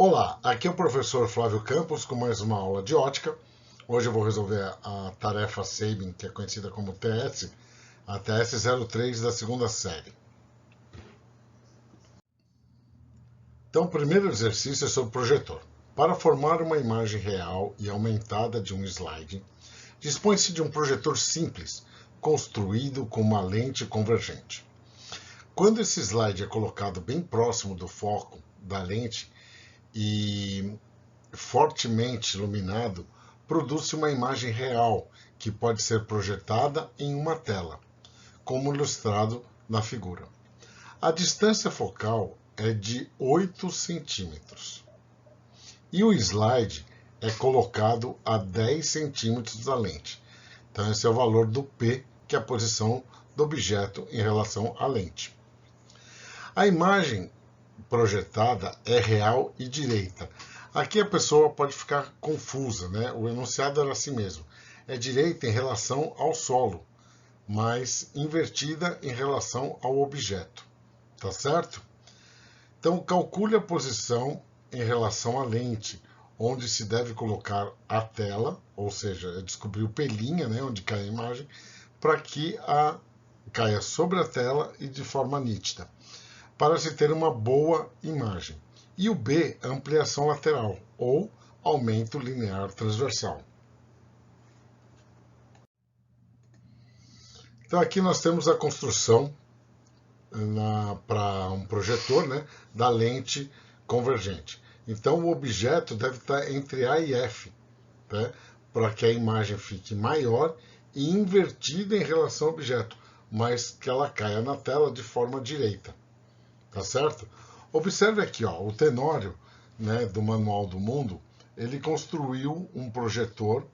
Olá, aqui é o professor Flávio Campos com mais uma aula de ótica. Hoje eu vou resolver a tarefa Sabin, que é conhecida como TS, a TS-03 da segunda série. Então, o primeiro exercício é sobre projetor. Para formar uma imagem real e aumentada de um slide, dispõe-se de um projetor simples, construído com uma lente convergente. Quando esse slide é colocado bem próximo do foco da lente e fortemente iluminado, produz-se uma imagem real que pode ser projetada em uma tela, como ilustrado na figura. A distância focal é de 8 centímetros e o slide é colocado a 10 centímetros da lente. Então, esse é o valor do P, que é a posição do objeto em relação à lente. A imagem projetada é real e direita. Aqui a pessoa pode ficar confusa, né? O enunciado era assim mesmo. É direita em relação ao solo, mas invertida em relação ao objeto. Tá certo? Então, calcule a posição em relação à lente, onde se deve colocar a tela, ou seja, descobrir o pelinha, né, onde cai a imagem, para que caia sobre a tela e de forma nítida, para se ter uma boa imagem. E o B, ampliação lateral, ou aumento linear transversal. Então aqui nós temos a construção para um projetor, né, da lente convergente. Então o objeto deve estar entre A e F, né, para que a imagem fique maior e invertida em relação ao objeto, mas que ela caia na tela de forma direita. Tá certo? Observe aqui, ó, o Tenório, né, do Manual do Mundo, ele construiu um projetor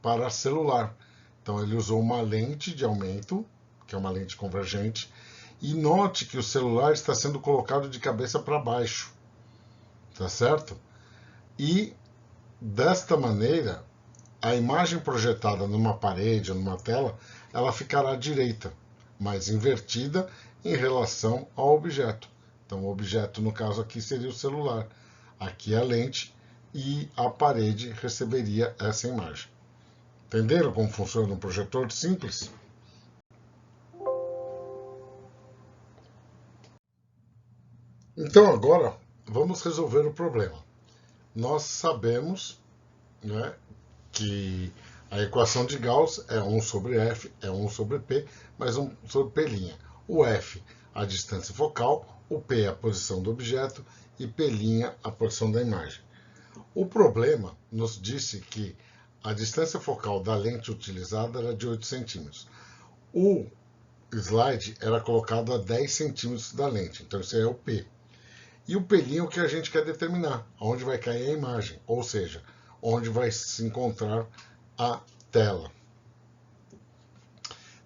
para celular. Então ele usou uma lente de aumento, que é uma lente convergente, e note que o celular está sendo colocado de cabeça para baixo, tá certo? E desta maneira, a imagem projetada numa parede ou numa tela, ela ficará à direita, mas invertida em relação ao objeto. Então, o objeto, no caso aqui, seria o celular. Aqui a lente e a parede receberia essa imagem. Entenderam como funciona um projetor simples? Então, agora, vamos resolver o problema. Nós sabemos, né, que a equação de Gauss é 1 sobre F, é 1 sobre P, mais 1 sobre P'. O F, a distância focal, o P, a posição do objeto, e P', a posição da imagem. O problema nos disse que a distância focal da lente utilizada era de 8 centímetros. O slide era colocado a 10 centímetros da lente, então esse é o P. E o P' é o que a gente quer determinar, onde vai cair a imagem, ou seja, onde vai se encontrar a tela.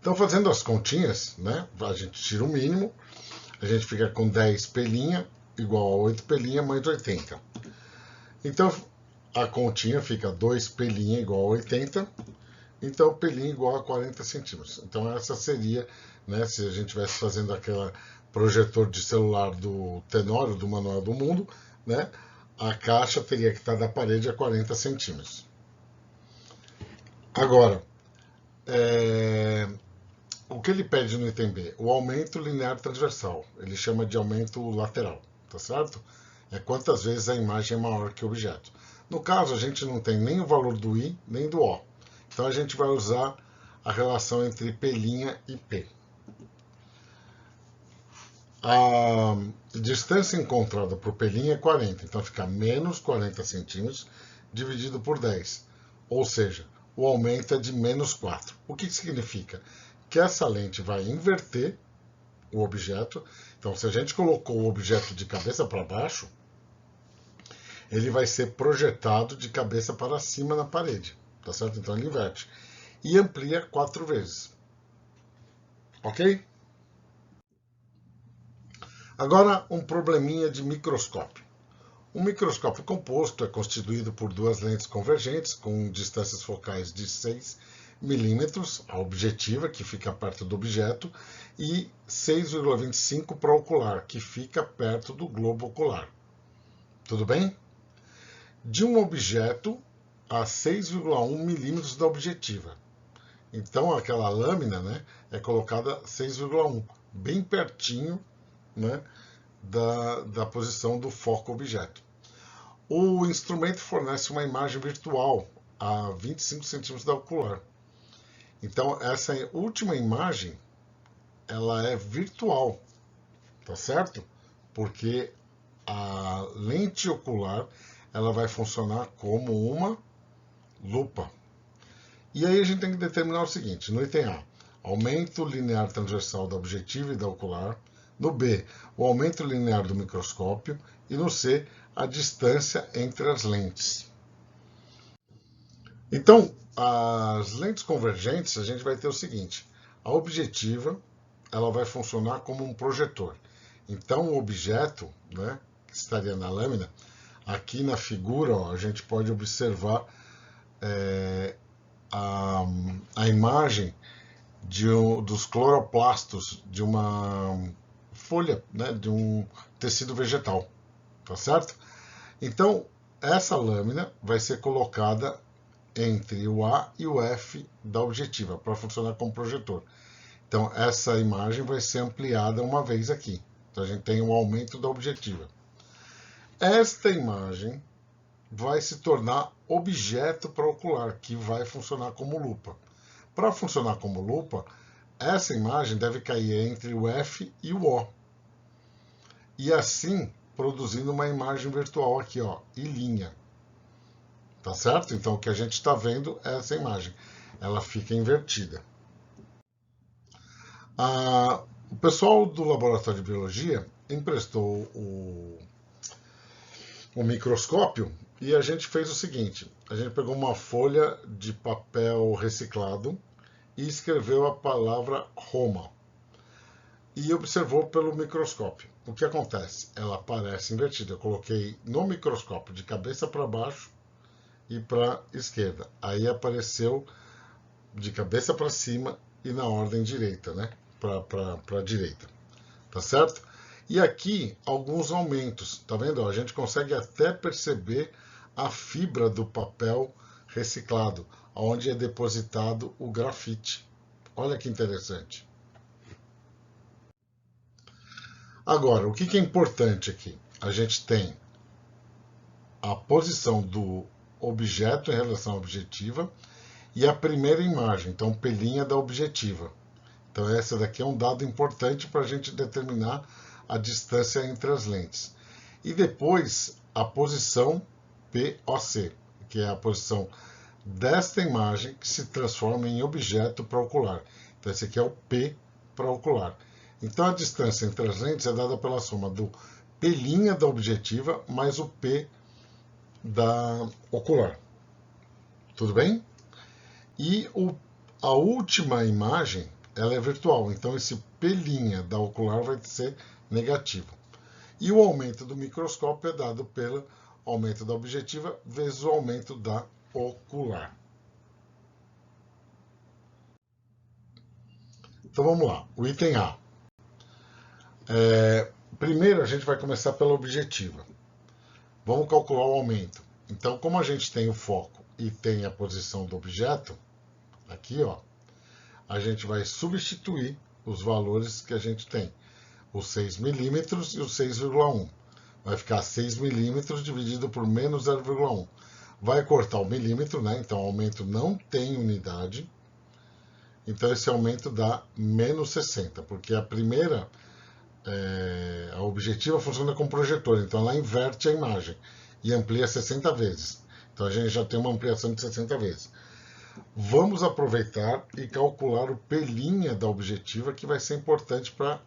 Então, fazendo as continhas, né, a gente tira o mínimo, a gente fica com 10 P' igual a 8 P' mais 80. Então, a continha fica 2 P' igual a 80, então P' igual a 40 centímetros. Então, essa seria, né, se a gente estivesse fazendo aquele projetor de celular do Tenório, do Manual do Mundo, né, a caixa teria que estar da parede a 40 centímetros. Agora, o que ele pede no item B? O aumento linear transversal. Ele chama de aumento lateral, tá certo? É quantas vezes a imagem é maior que o objeto. No caso, a gente não tem nem o valor do I, nem do O. Então, a gente vai usar a relação entre P' e P. A distância encontrada por P' é 40, então fica menos 40 centímetros dividido por 10. Ou seja, o aumento é de menos 4. O que significa? Que essa lente vai inverter o objeto. Então, se a gente colocou o objeto de cabeça para baixo, ele vai ser projetado de cabeça para cima na parede. Tá certo? Então, ele inverte. E amplia 4 vezes. Ok? Agora, um probleminha de microscópio. Um microscópio composto é constituído por duas lentes convergentes com distâncias focais de 6 milímetros, a objetiva, que fica perto do objeto, e 6,25 para o ocular, que fica perto do globo ocular. Tudo bem? de um objeto a 6,1 milímetros da objetiva. Então, aquela lâmina, né, é colocada 6,1, bem pertinho, né, da posição do foco objeto. O instrumento fornece uma imagem virtual a 25 centímetros da ocular. Então, essa última imagem, ela é virtual, tá certo? Porque a lente ocular, ela vai funcionar como uma lupa. E aí a gente tem que determinar o seguinte, no item A, aumento linear transversal da objetiva e da ocular, no B, o aumento linear do microscópio, e no C, a distância entre as lentes. Então, as lentes convergentes, a gente vai ter o seguinte, a objetiva, ela vai funcionar como um projetor. Então, o objeto, né, que estaria na lâmina, aqui na figura, ó, a gente pode observar a imagem dos cloroplastos de uma folha, né, de um tecido vegetal, tá certo? Então, essa lâmina vai ser colocada entre o A e o F da objetiva, para funcionar como projetor. Então, essa imagem vai ser ampliada uma vez aqui. Então, a gente tem um aumento da objetiva. Esta imagem vai se tornar objeto para ocular, que vai funcionar como lupa. Para funcionar como lupa, essa imagem deve cair entre o F e o O. E assim, produzindo uma imagem virtual aqui, ó, e linha. Tá certo? Então, o que a gente está vendo é essa imagem. Ela fica invertida. O pessoal do Laboratório de Biologia emprestou o microscópio e a gente fez o seguinte. A gente pegou uma folha de papel reciclado e escreveu a palavra Roma. E observou pelo microscópio. O que acontece? Ela aparece invertida. Eu coloquei no microscópio de cabeça para baixo e para esquerda. Aí apareceu de cabeça para cima e na ordem direita, né? Para a direita. Tá certo? E aqui alguns aumentos. Tá vendo? A gente consegue até perceber a fibra do papel reciclado, onde é depositado o grafite. Olha que interessante. Agora, o que é importante aqui? A gente tem a posição do objeto em relação à objetiva e a primeira imagem, então pelinha da objetiva. Então, essa daqui é um dado importante para a gente determinar a distância entre as lentes. E depois, a posição POC, que é a posição desta imagem que se transforma em objeto para ocular. Então, esse aqui é o P para ocular. Então, a distância entre as lentes é dada pela soma do P' da objetiva mais o P da ocular. Tudo bem? E a última imagem, ela é virtual. Então, esse P' da ocular vai ser negativo. E o aumento do microscópio é dado pelo aumento da objetiva vezes o aumento da ocular. Então, vamos lá. O item A. Primeiro, a gente vai começar pela objetiva. Vamos calcular o aumento. Então, como a gente tem o foco e tem a posição do objeto, aqui, ó, a gente vai substituir os valores que a gente tem. Os 6 milímetros e o 6,1. Vai ficar 6 milímetros dividido por menos 0,1. Vai cortar o milímetro, né? Então, o aumento não tem unidade. Então, esse aumento dá menos 60, porque a primeira, a objetiva funciona como projetor, então ela inverte a imagem e amplia 60 vezes. Então, a gente já tem uma ampliação de 60 vezes. Vamos aproveitar e calcular o P' da objetiva, que vai ser importante para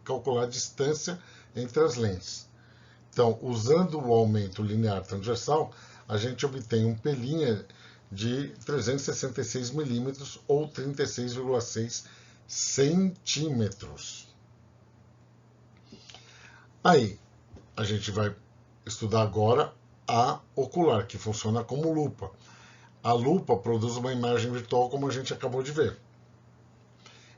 calcular a distância entre as lentes. Então, usando o aumento linear transversal, a gente obtém um P' de 366 milímetros ou 36,6 centímetros. Aí, a gente vai estudar agora a ocular, que funciona como lupa. A lupa produz uma imagem virtual, como a gente acabou de ver.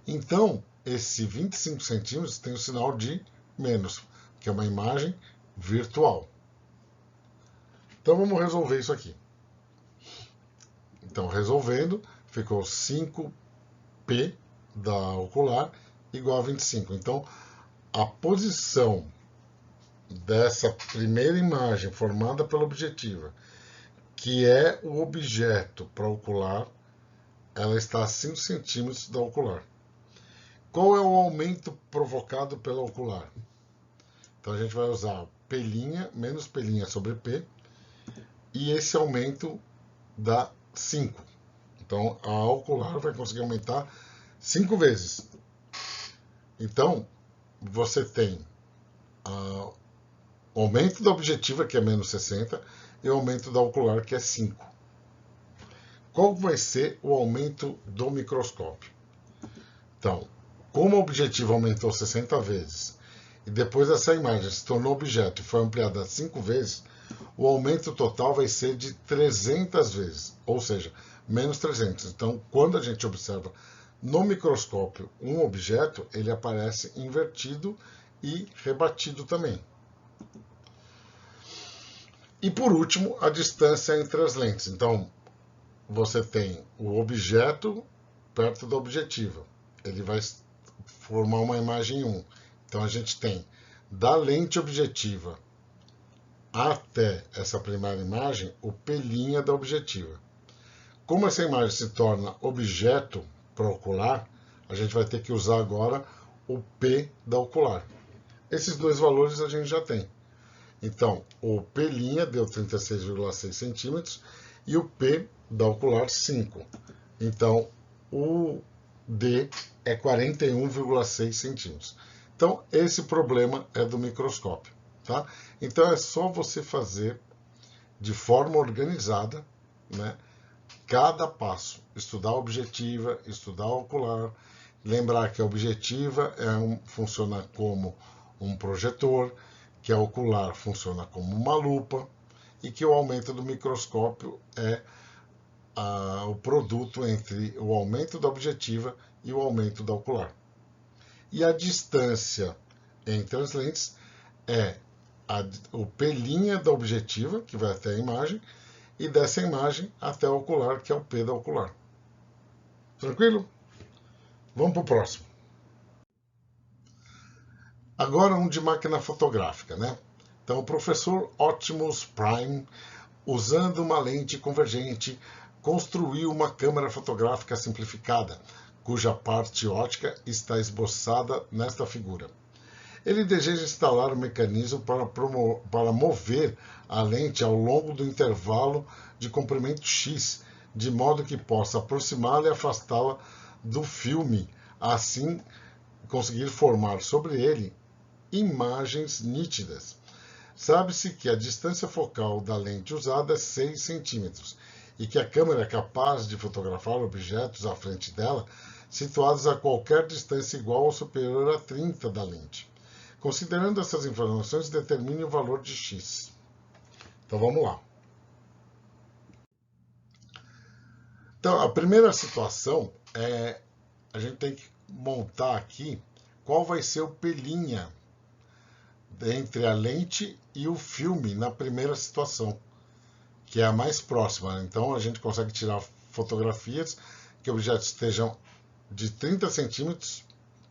Então, esse 25 centímetros tem o sinal de menos, que é uma imagem virtual. Então vamos resolver isso aqui. Então, resolvendo, ficou 5P da ocular igual a 25. Então, a posição dessa primeira imagem formada pela objetiva, que é o objeto para ocular, ela está a 5 centímetros da ocular. Qual é o aumento provocado pela ocular? Então a gente vai usar P' menos P' sobre P, e esse aumento dá 5. Então a ocular vai conseguir aumentar 5 vezes. Então você tem o aumento da objetiva, que é menos 60, e o aumento da ocular, que é 5. Qual vai ser o aumento do microscópio? Então, como o objetivo aumentou 60 vezes, e depois essa imagem se tornou objeto e foi ampliada 5 vezes, o aumento total vai ser de 300 vezes, ou seja, menos 300. Então, quando a gente observa no microscópio um objeto, ele aparece invertido e rebatido também. E por último, a distância entre as lentes. Então, você tem o objeto perto da objetiva. Ele vai formar uma imagem 1. Então, a gente tem da lente objetiva até essa primeira imagem, o P' da objetiva. Como essa imagem se torna objeto para ocular, a gente vai ter que usar agora o P da ocular. Esses dois valores a gente já tem. Então, o P' deu 36,6 centímetros e o P da ocular 5. Então, o D é 41,6 centímetros. Então, esse problema é do microscópio. Tá? Então, é só você fazer de forma organizada, né, cada passo. Estudar a objetiva, estudar a ocular. Lembrar que a objetiva funciona como um projetor, que a ocular funciona como uma lupa e que o aumento do microscópio é o produto entre o aumento da objetiva e o aumento da ocular. E a distância entre as lentes é o P' da objetiva, que vai até a imagem, e dessa imagem até a ocular, que é o P da ocular. Tranquilo? Vamos para o próximo. Agora um de máquina fotográfica, né? Então, o professor Optimus Prime, usando uma lente convergente, construiu uma câmera fotográfica simplificada, cuja parte ótica está esboçada nesta figura. Ele deseja instalar um mecanismo para mover a lente ao longo do intervalo de comprimento X, de modo que possa aproximá-la e afastá-la do filme, assim conseguir formar sobre ele imagens nítidas. Sabe-se que a distância focal da lente usada é 6 centímetros e que a câmera é capaz de fotografar objetos à frente dela situados a qualquer distância igual ou superior a 30 da lente. Considerando essas informações, determine o valor de x. Então vamos lá. Então, a primeira situação é a gente tem que montar aqui qual vai ser o P' entre a lente e o filme na primeira situação, que é a mais próxima. Então a gente consegue tirar fotografias que objetos estejam de 30 centímetros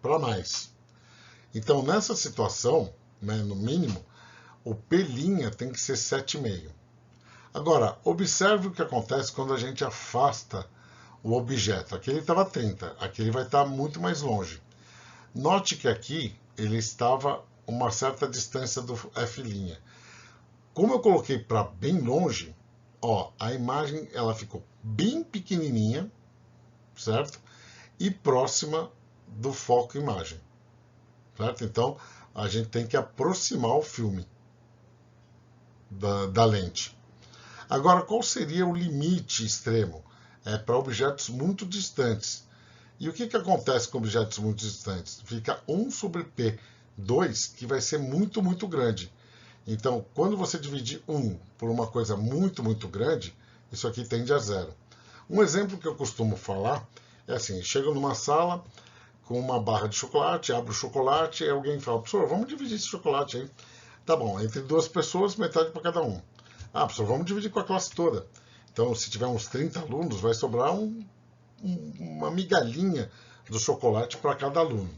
para mais. Então nessa situação, né, no mínimo, o P' tem que ser 7,5. Agora, observe o que acontece quando a gente afasta o objeto. Aqui ele estava 30, aqui ele vai estar muito mais longe. Note que aqui ele estava uma certa distância do F'. Como eu coloquei para bem longe, ó, a imagem ela ficou bem pequenininha, certo? E próxima do foco imagem, certo? Então, a gente tem que aproximar o filme da lente. Agora, qual seria o limite extremo? É para objetos muito distantes. E o que acontece com objetos muito distantes? Fica 1 sobre P2, que vai ser muito, muito grande. Então, quando você divide 1 por uma coisa muito, muito grande, isso aqui tende a 0. Um exemplo que eu costumo falar é assim, chego numa sala com uma barra de chocolate, abro o chocolate e alguém fala, professor, vamos dividir esse chocolate aí. Tá bom, entre duas pessoas, metade para cada um. Ah, professor, vamos dividir com a classe toda. Então, se tiver uns 30 alunos, vai sobrar uma migalhinha do chocolate para cada aluno.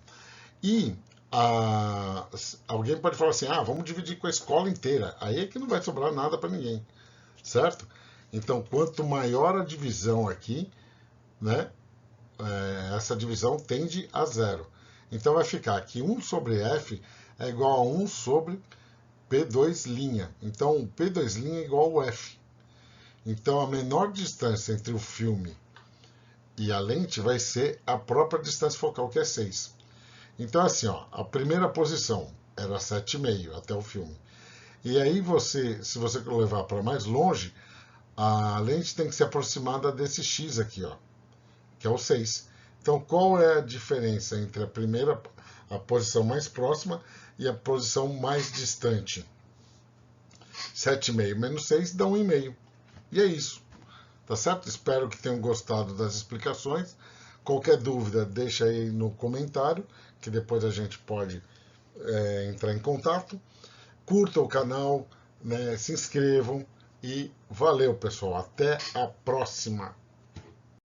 E alguém pode falar assim, ah, vamos dividir com a escola inteira. Aí é que não vai sobrar nada para ninguém, certo? Então, quanto maior a divisão aqui, né, essa divisão tende a zero. Então, vai ficar que 1 sobre f é igual a 1 sobre P2'. Então, o P2' é igual ao f. Então, a menor distância entre o filme e a lente vai ser a própria distância focal, que é 6. Então, assim, ó, a primeira posição era 7,5 até o filme. E aí, se você levar para mais longe, a lente tem que ser aproximada desse x aqui, ó, que é o 6. Então, qual é a diferença entre a posição mais próxima e a posição mais distante? 7,5 menos 6 dá 1,5. E é isso. Tá certo? Espero que tenham gostado das explicações. Qualquer dúvida, deixa aí no comentário, que depois a gente pode entrar em contato. Curtam o canal, né, se inscrevam e valeu, pessoal. Até a próxima.